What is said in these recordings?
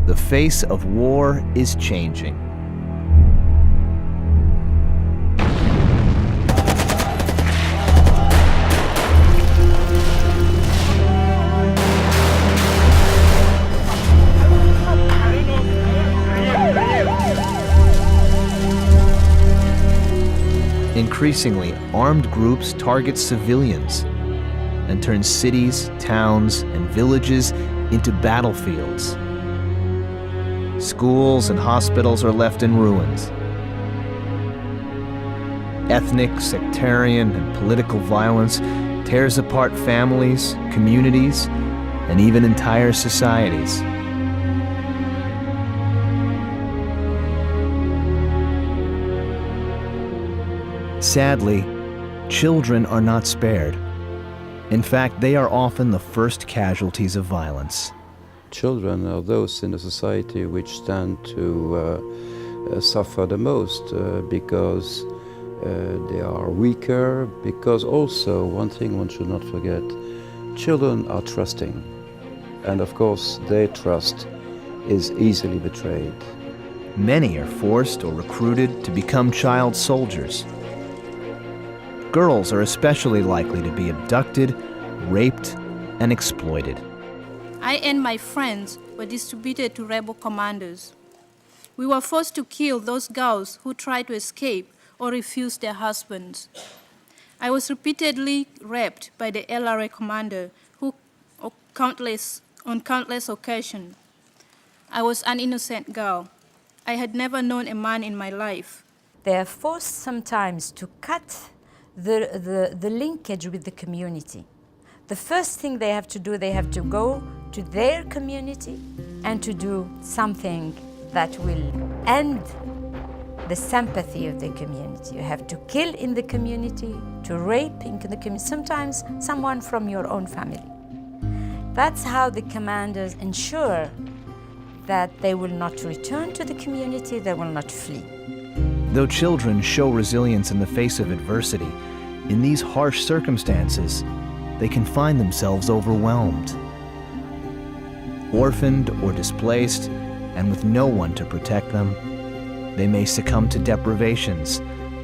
The face of war is changing. Increasingly, armed groups target civilians and turn cities, towns, and villages into battlefields. Schools and hospitals are left in ruins. Ethnic, sectarian, and political violence tears apart families, communities, and even entire societies. Sadly, children are not spared. In fact, they are often the first casualties of violence. Children are those in a society which stand to suffer the most because they are weaker, because also, one thing one should not forget, children are trusting. And of course, their trust is easily betrayed. Many are forced or recruited to become child soldiers. Girls are especially likely to be abducted, raped, and exploited. I and my friends were distributed to rebel commanders. We were forced to kill those girls who tried to escape or refused their husbands. I was repeatedly raped by the LRA commander who, on countless occasions. I was an innocent girl. I had never known a man in my life. They are forced sometimes to cut the linkage with the community. The first thing they have to do, they have to go to their community and to do something that will end the sympathy of the community. You have to kill in the community, to rape in the community, sometimes someone from your own family. That's how the commanders ensure that they will not return to the community, they will not flee. Though children show resilience in the face of adversity, in these harsh circumstances, they can find themselves overwhelmed. Orphaned or displaced, and with no one to protect them, they may succumb to deprivations,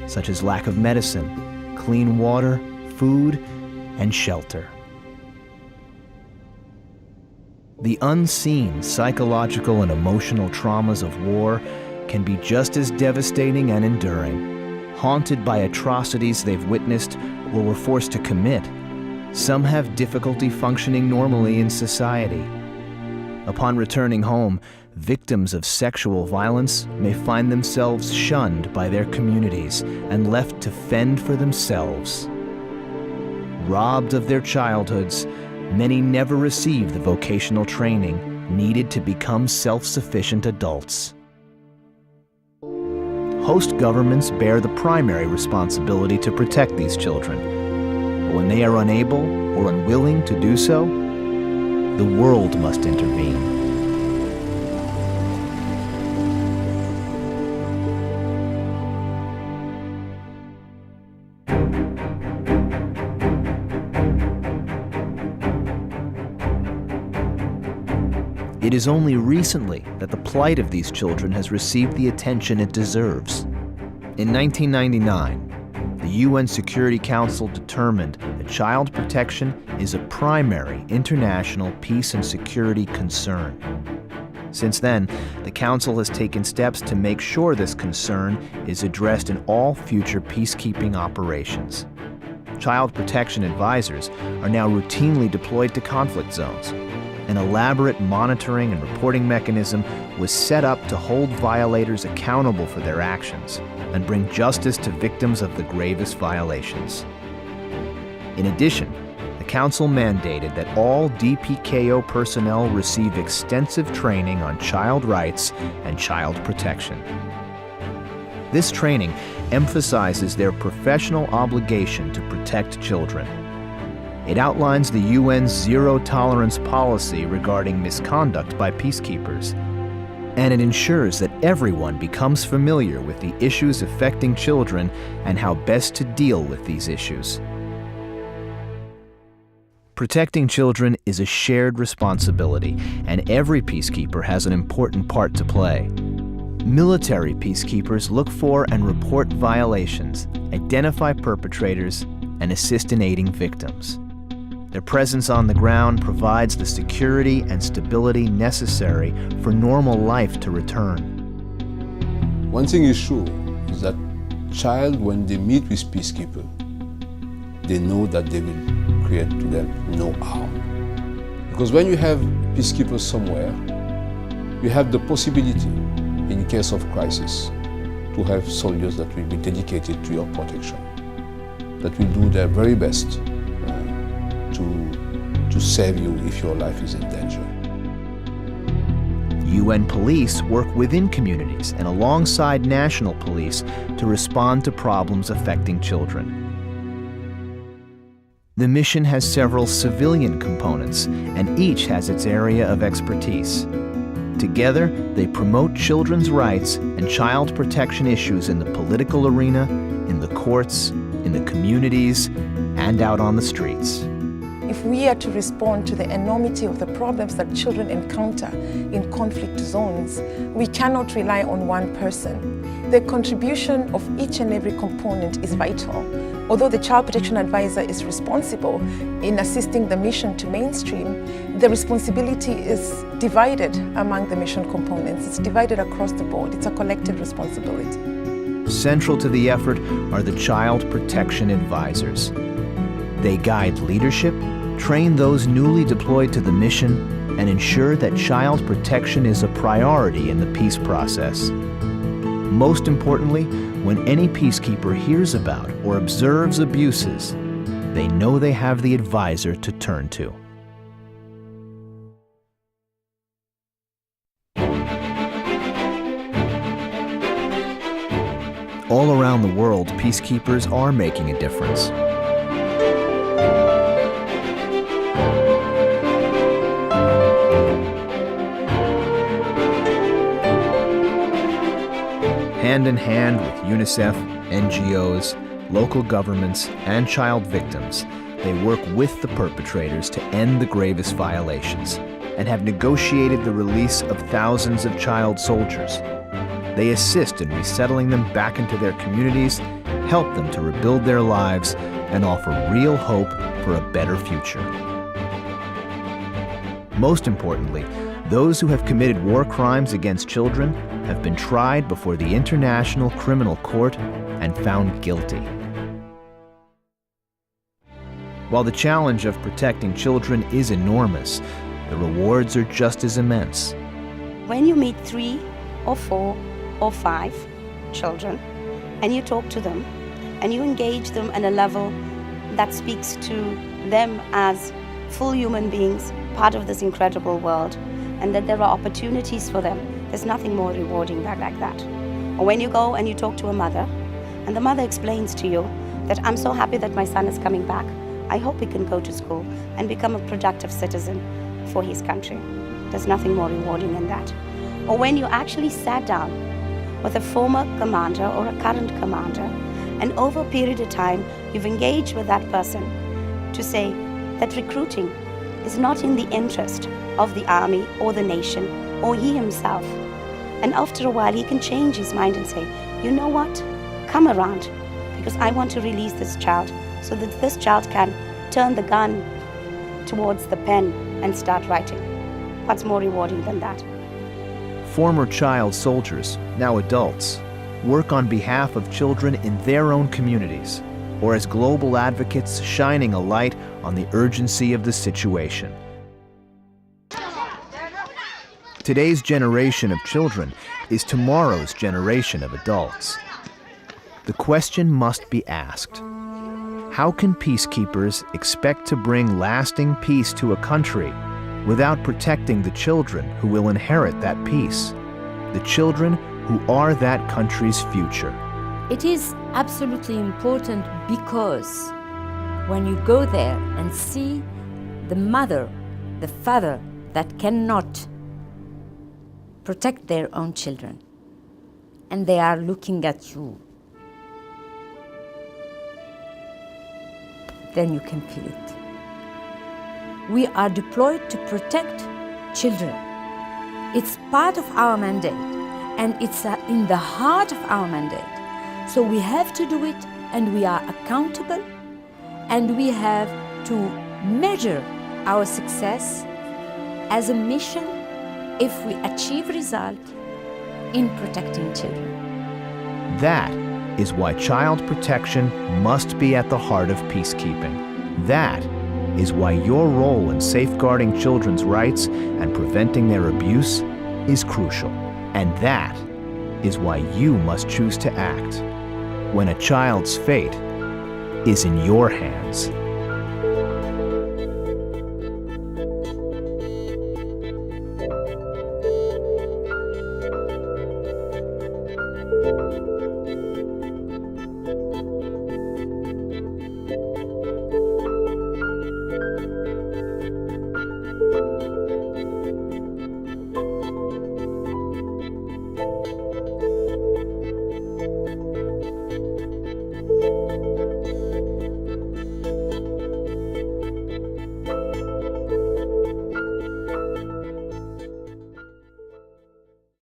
such as lack of medicine, clean water, food, and shelter. The unseen psychological and emotional traumas of war can be just as devastating and enduring. Haunted by atrocities they've witnessed or were forced to commit, some have difficulty functioning normally in society. Upon returning home, victims of sexual violence may find themselves shunned by their communities and left to fend for themselves. Robbed of their childhoods, many never receive the vocational training needed to become self-sufficient adults. Host governments bear the primary responsibility to protect these children. But when they are unable or unwilling to do so, the world must intervene. It is only recently that the plight of these children has received the attention it deserves. In 1999, the UN Security Council determined that child protection is a primary international peace and security concern. Since then, the Council has taken steps to make sure this concern is addressed in all future peacekeeping operations. Child protection advisors are now routinely deployed to conflict zones. An elaborate monitoring and reporting mechanism was set up to hold violators accountable for their actions and bring justice to victims of the gravest violations. In addition, the Council mandated that all DPKO personnel receive extensive training on child rights and child protection. This training emphasizes their professional obligation to protect children. It outlines the UN's zero-tolerance policy regarding misconduct by peacekeepers, and it ensures that everyone becomes familiar with the issues affecting children and how best to deal with these issues. Protecting children is a shared responsibility, and every peacekeeper has an important part to play. Military peacekeepers look for and report violations, identify perpetrators, and assist in aiding victims. Their presence on the ground provides the security and stability necessary for normal life to return. One thing is sure is that child, when they meet with peacekeepers, they know that they will create to them no harm. Because when you have peacekeepers somewhere, you have the possibility, in case of crisis, to have soldiers that will be dedicated to your protection, that will do their very best to save you if your life is in danger. UN police work within communities and alongside national police to respond to problems affecting children. The mission has several civilian components, and each has its area of expertise. Together, they promote children's rights and child protection issues in the political arena, in the courts, in the communities, and out on the streets. If we are to respond to the enormity of the problems that children encounter in conflict zones, we cannot rely on one person. The contribution of each and every component is vital. Although the Child Protection Advisor is responsible in assisting the mission to mainstream, the responsibility is divided among the mission components. It's divided across the board. It's a collective responsibility. Central to the effort are the Child Protection Advisors. They guide leadership, train those newly deployed to the mission, and ensure that child protection is a priority in the peace process. Most importantly, when any peacekeeper hears about or observes abuses, they know they have the advisor to turn to. All around the world, peacekeepers are making a difference. Hand in hand with UNICEF, NGOs, local governments, and child victims, they work with the perpetrators to end the gravest violations and have negotiated the release of thousands of child soldiers. They assist in resettling them back into their communities, help them to rebuild their lives, and offer real hope for a better future. Most importantly, those who have committed war crimes against children have been tried before the International Criminal Court and found guilty. While the challenge of protecting children is enormous, the rewards are just as immense. When you meet 3 or 4 or 5 children and you talk to them and you engage them at a level that speaks to them as full human beings, part of this incredible world, and that there are opportunities for them, there's nothing more rewarding than like that. Or when you go and you talk to a mother, and the mother explains to you that I'm so happy that my son is coming back. I hope he can go to school and become a productive citizen for his country. There's nothing more rewarding than that. Or when you actually sat down with a former commander or a current commander, and over a period of time, you've engaged with that person to say that recruiting is not in the interest of the army or the nation or he himself. And after a while, he can change his mind and say, you know what, come around, because I want to release this child so that this child can turn the gun towards the pen and start writing. What's more rewarding than that? former child soldiers, now adults, work on behalf of children in their own communities, or as global advocates shining a light on the urgency of the situation. Today's generation of children is tomorrow's generation of adults. The question must be asked: how can peacekeepers expect to bring lasting peace to a country without protecting the children who will inherit that peace, the children who are that country's future? It is absolutely important because when you go there and see the mother, the father that cannot protect their own children, and they are looking at you, then you can feel it. We are deployed to protect children. It's part of our mandate, and it's in the heart of our mandate. So we have to do it, and we are accountable, and we have to measure our success as a mission if we achieve result in protecting children. That is why child protection must be at the heart of peacekeeping. That is why your role in safeguarding children's rights and preventing their abuse is crucial. And that is why you must choose to act when a child's fate is in your hands.